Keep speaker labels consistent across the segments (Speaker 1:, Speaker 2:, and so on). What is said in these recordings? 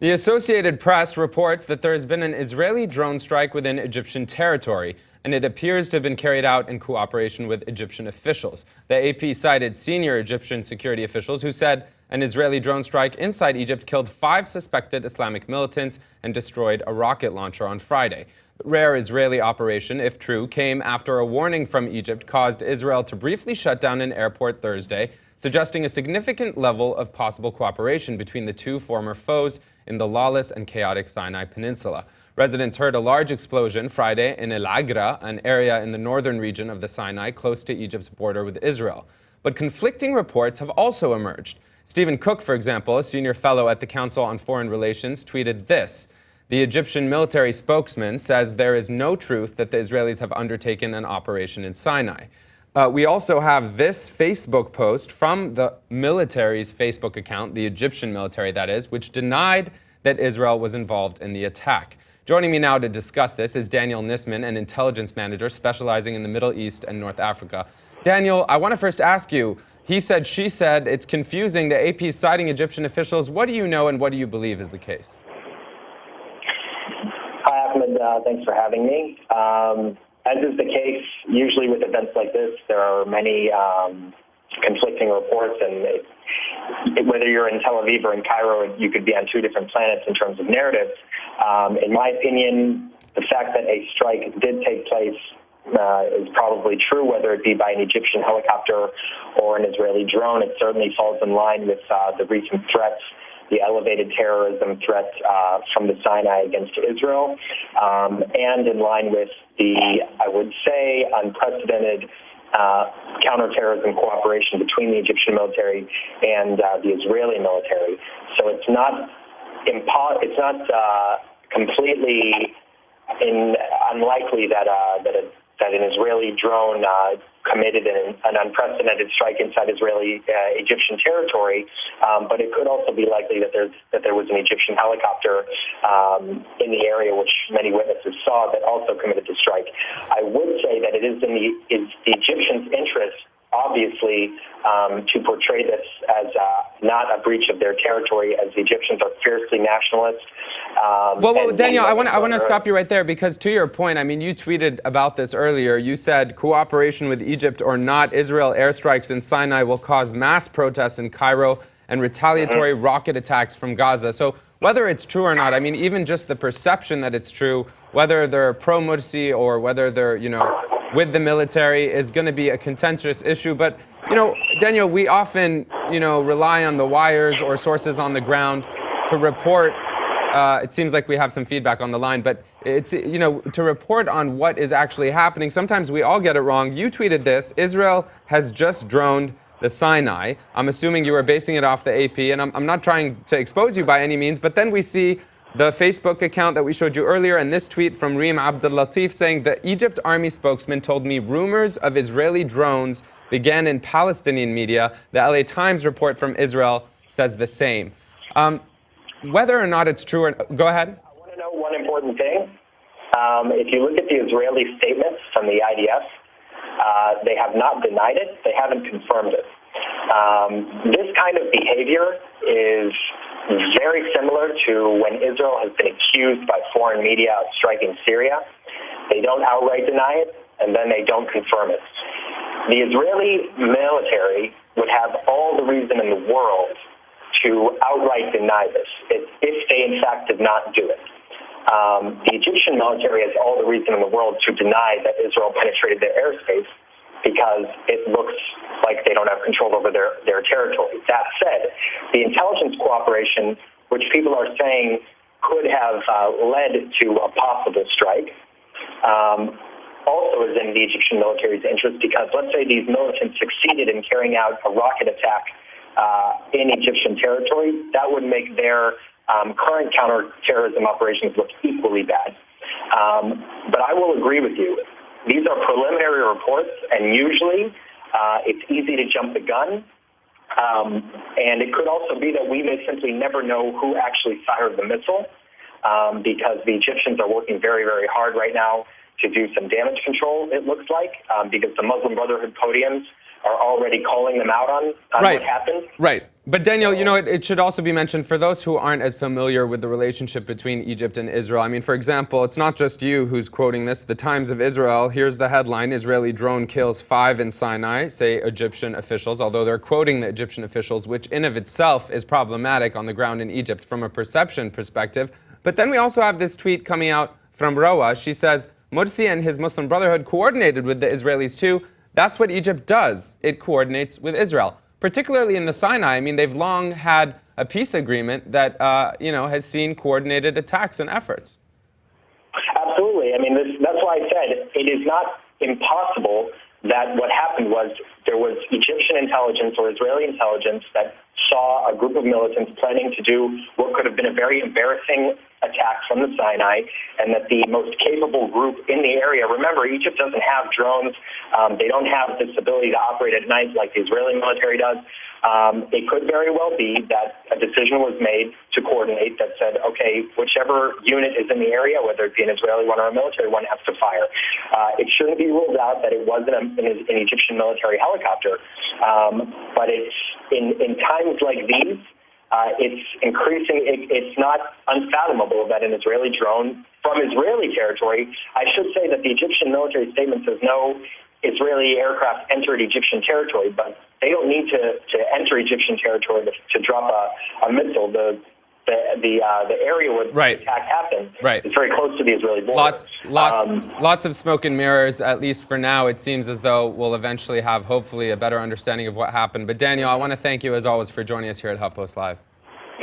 Speaker 1: The Associated Press reports that there has been an Israeli drone strike within Egyptian territory, and it appears to have been carried out in cooperation with Egyptian officials. The AP cited senior Egyptian security officials who said an Israeli drone strike inside Egypt killed 5 suspected Islamic militants and destroyed a rocket launcher on Friday. The rare Israeli operation, if true, came after a warning from Egypt caused Israel to briefly shut down an airport Thursday, suggesting a significant level of possible cooperation between the two former foes in the lawless and chaotic Sinai Peninsula. Residents heard a large explosion Friday in El-ARISH, an area in the northern region of the Sinai close to Egypt's border with Israel. But conflicting reports have also emerged. Stephen Cook, for example, a senior fellow at the Council on Foreign Relations, tweeted this. The Egyptian military spokesman says there is no truth that the Israelis have undertaken an operation in Sinai. We also have this Facebook post from the military's Facebook account, the Egyptian military that is, which denied that Israel was involved in the attack. Joining me now to discuss this is Daniel Nisman, an intelligence manager specializing in the Middle East and North Africa. Daniel, I want to first ask you, he said, she said, it's confusing. The AP is citing Egyptian officials. What do you know and what do you believe is the case?
Speaker 2: Hi, Ahmed. Thanks for having me. As is the case, usually with events like this, there are many conflicting reports, and whether you're in Tel Aviv or in Cairo, you could be on 2 different planets in terms of narratives. In my opinion, the fact that a strike did take place is probably true, whether it be by an Egyptian helicopter or an Israeli drone. It certainly falls in line with the recent threats, the elevated terrorism threats from the Sinai against Israel, and in line with the, I would say, unprecedented counterterrorism cooperation between the Egyptian military and the Israeli military. So it's not completely unlikely that an Israeli drone committed an unprecedented strike inside Egyptian territory, but it could also be likely that there was an Egyptian helicopter in the area, which many witnesses saw, that also committed the strike. I would say that it is the Egyptians' interest, obviously, to portray this as not a breach of their territory, as the Egyptians are fiercely nationalist.
Speaker 1: Well, Daniel, I want to stop you right there, because to your point, I mean, you tweeted about this earlier. You said cooperation with Egypt or not, Israel airstrikes in Sinai will cause mass protests in Cairo and retaliatory rocket attacks from Gaza. So whether it's true or not, I mean, even just the perception that it's true, whether they're pro-Morsi or whether they're, with the military is going to be a contentious issue. But, Daniel, we often, rely on the wires or sources on the ground to report. It seems like we have some feedback on the line, but it's, to report on what is actually happening. Sometimes we all get it wrong. You tweeted this: Israel has just droned the Sinai. I'm assuming you were basing it off the AP, and I'm not trying to expose you by any means, but then we see the Facebook account that we showed you earlier, and this tweet from Reem Abdel Latif saying the Egypt army spokesman told me rumors of Israeli drones began in Palestinian media. The LA Times report from Israel says the same. Whether or not it's true, go ahead.
Speaker 2: I want to know one important thing. If you look at the Israeli statements from the IDF, they have not denied it. They haven't confirmed it. This kind of behavior is very similar to when Israel has been accused by foreign media of striking Syria. They don't outright deny it, and then they don't confirm it. The Israeli military would have all the reason in the world to outright deny this if they, in fact, did not do it. The Egyptian military has all the reason in the world to deny that Israel penetrated their airspace, because it looks like they don't have control over their territory. That said, the intelligence cooperation, which people are saying could have led to a possible strike, also is in the Egyptian military's interest, because let's say these militants succeeded in carrying out a rocket attack in Egyptian territory, that would make their current counterterrorism operations look equally bad. But I will agree with you. These are preliminary reports, and usually it's easy to jump the gun. And it could also be that we may simply never know who actually fired the missile, because the Egyptians are working very, very hard right now to do some damage control, it looks like, because the Muslim Brotherhood podiums are already calling them out on
Speaker 1: right.
Speaker 2: what happened.
Speaker 1: Right. But Daniel, it should also be mentioned for those who aren't as familiar with the relationship between Egypt and Israel. I mean, for example, it's not just you who's quoting this. The Times of Israel, here's the headline: Israeli drone kills 5 in Sinai, say Egyptian officials, although they're quoting the Egyptian officials, which in of itself is problematic on the ground in Egypt from a perception perspective. But then we also have this tweet coming out from Roa. She says, Morsi and his Muslim Brotherhood coordinated with the Israelis too. That's what Egypt does. It coordinates with Israel. Particularly in the Sinai, I mean, they've long had a peace agreement that, has seen coordinated attacks and efforts.
Speaker 2: Absolutely. I mean, that's why I said it is not impossible that what happened was there was Egyptian intelligence or Israeli intelligence that saw a group of militants planning to do what could have been a very embarrassing attack from the Sinai, and that the most capable group in the area, remember, Egypt doesn't have drones. They don't have this ability to operate at night like the Israeli military does. It could very well be that a decision was made to coordinate that said, okay, whichever unit is in the area, whether it be an Israeli one or a military one, has to fire. It shouldn't be ruled out that it wasn't an Egyptian military helicopter, but it's in times like these, it's increasing. It's not unfathomable that an Israeli drone from Israeli territory. I should say that the Egyptian military statement says no Israeli aircraft entered Egyptian territory, but they don't need to enter Egyptian territory to drop a missile. The area where the attack happened is very close to the Israeli border.
Speaker 1: Lots of smoke and mirrors, at least for now. It seems as though we'll eventually have, hopefully, a better understanding of what happened. But Daniel, I want to thank you, as always, for joining us here at HuffPost Live.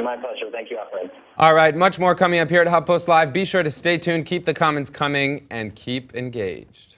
Speaker 2: My pleasure. Thank you, Efrain.
Speaker 1: All right, much more coming up here at HuffPost Live. Be sure to stay tuned, keep the comments coming, and keep engaged.